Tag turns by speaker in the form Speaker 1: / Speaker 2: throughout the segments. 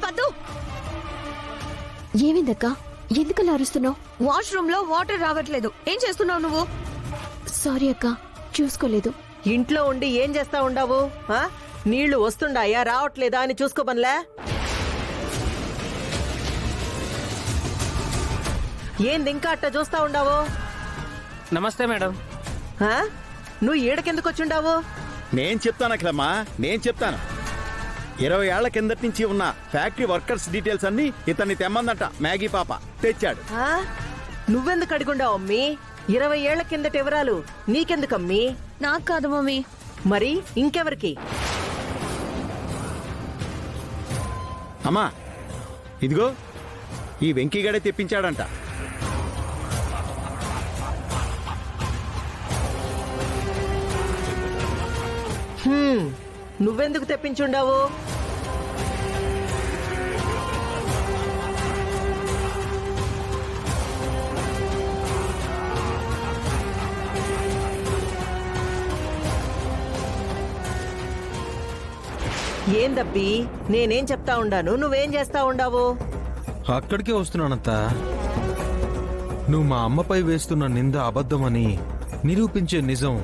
Speaker 1: పద్దు,
Speaker 2: ఏమైందక్క? ఎందుకలా అరుస్తున్నావు?
Speaker 1: వాష్రూమ్ లో వాటర్ రావట్లేదు. ఏం చేస్తున్నావు నువ్వు?
Speaker 2: సారీ అక్క, చూసుకోలేదు.
Speaker 3: ఇంట్లో ఉండి ఏం చేస్తా ఉండావు? నీళ్లు వస్తుండాయా రావట్లేదా అని చూసుకోబన్లే? ఏంది ఇంకా అట్ట చూస్తా ఉండావు?
Speaker 4: నమస్తే మేడం.
Speaker 3: నువ్వు ఈడకెందుకు వచ్చుండావు?
Speaker 5: నేను చెప్తాను అఖిలమ్మా, నేను చెప్తాను. 20 ఏళ్ల కిందటి నుంచి ఉన్న ఫ్యాక్టరీ వర్కర్స్ డీటెయిల్స్ అన్ని ఇతన్ని తెమ్మందంట మ్యాగీ పాప. తెచ్చాడు.
Speaker 3: నువ్వెందుకు అడిగుండావు అమ్మీ? 20 ఏళ్ల కిందటి వివరాలు నీకెందుకమ్మీ?
Speaker 1: నాకు కాదు మమ్మీ.
Speaker 3: మరి ఇంకెవరికి?
Speaker 5: అమ్మా ఇదిగో ఈ వెంకీగడే తెప్పించాడంట.
Speaker 3: నువ్వెందుకు తెప్పించుండావు? ఏందబ్బి, నేనేం చెప్తా ఉండాను, నువ్వేం చేస్తా ఉండావు?
Speaker 6: అక్కడికే వస్తున్నానంత. నువ్వు మా అమ్మపై వేస్తున్న నింద అబద్ధమని నిరూపించే నిజం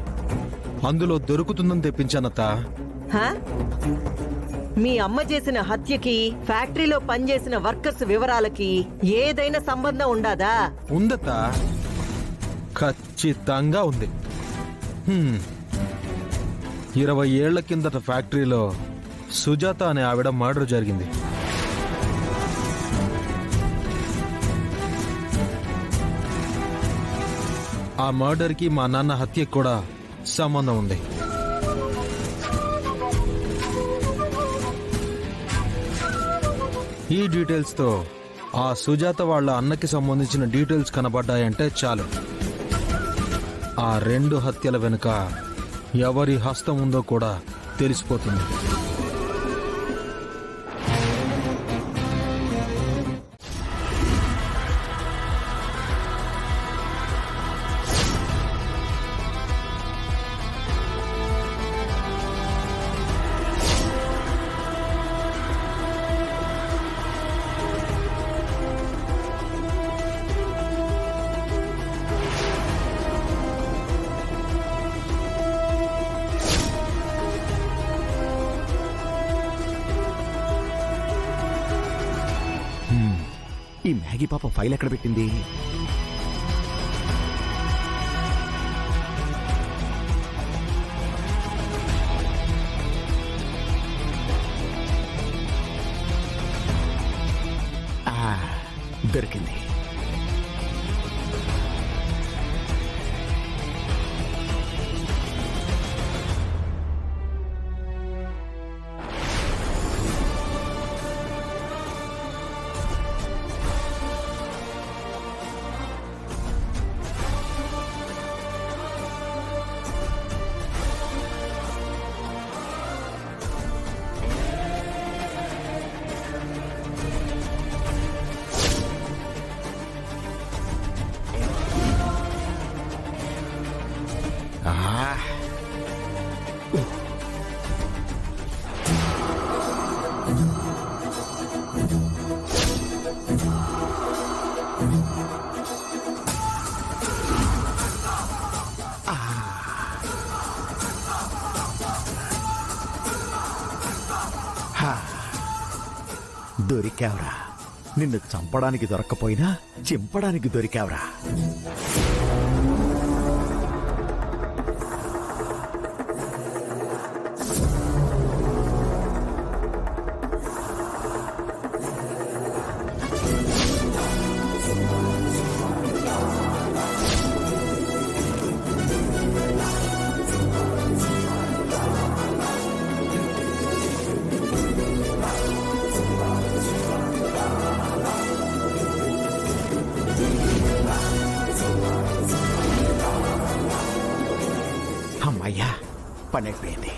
Speaker 6: అందులో దొరుకుతుందని తెప్పించానత్త.
Speaker 3: మీ అమ్మ చేసిన హత్యకి ఫ్యాక్టరీలో పనిచేసిన వర్కర్స్ వివరాలకి ఏదైనా సంబంధం ఉండాదా?
Speaker 6: ఉందత్త, ఖచ్చితంగా ఉంది. 20 ఏళ్ల కిందట ఫ్యాక్టరీలో సుజాత అనే ఆవిడ మర్డర్ జరిగింది. ఆ మర్డర్కి మా నాన్న హత్యకి కూడా సంబంధం ఉంది. ఈ డీటెయిల్స్ తో ఆ సుజాత వాళ్ళ అన్నకి సంబంధించిన డీటెయిల్స్ కనబడ్డాయంటే చాలు, ఆ 2 హత్యల వెనుక ఎవరి హస్తం ఉందో కూడా తెలిసిపోతుంది.
Speaker 5: ఈ మ్యాగీ పాప ఫైల్ ఎక్కడ పెట్టింది? దొరికింది. దొరికావురా. నిన్ను చంపడానికి దొరక్కపోయినా చింపడానికి దొరికావురా. అమ్మయ్యా, పని అయిపోయింది.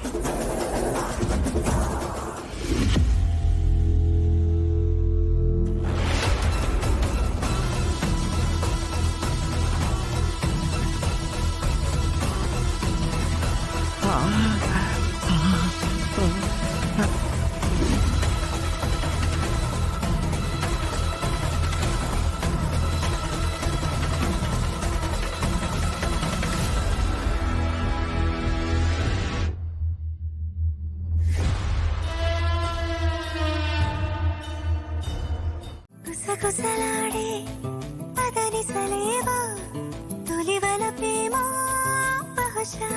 Speaker 7: గుసగుసలాడే పదనిసలేవో తొలివల ప్రేమ బహుశా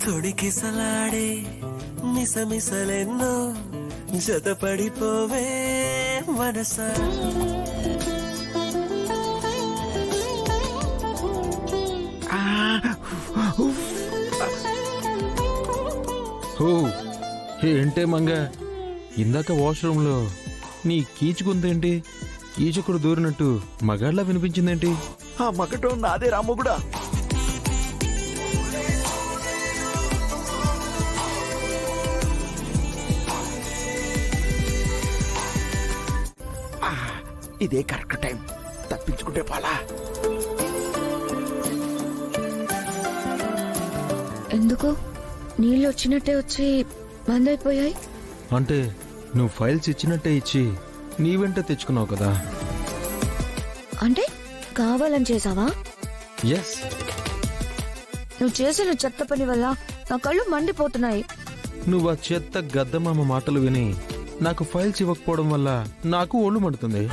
Speaker 8: తొడికిసలాడే మిసమిసలెన్నో జతపడిపోవే మనసా
Speaker 6: హో ఏంటే మంగ ఇందాక వాష్రూమ్లో నీ కీచుకుందేంటి కీచుకుడు దూరినట్టు మగాళ్ళ వినిపించిందేంటి?
Speaker 8: ఆ మగటం నాదే రాముగుడా. ఇదే కరెక్ట్ టైం, తప్పించుకుంటే పాలా.
Speaker 1: ఎందుకు నీళ్ళు వచ్చినట్టే వచ్చి బంద్ అయిపోయాయి?
Speaker 6: అంటే నువ్వు ఫైల్స్ ఇచ్చినట్టే ఇచ్చి నీ వెంట తెచ్చుకున్నావు కదా.
Speaker 1: అంటే కావాలని చేసావా?
Speaker 6: ఎస్,
Speaker 1: నువ్వు చేసిన చెత్త పని వల్ల నా కళ్ళు మండిపోతున్నాయి.
Speaker 6: నువ్వు ఆ చెత్త గద్దమామ మాటలు విని నాకు ఫైల్స్ ఇవ్వకపోవడం వల్ల నాకు ఒళ్ళు మండుతుంది.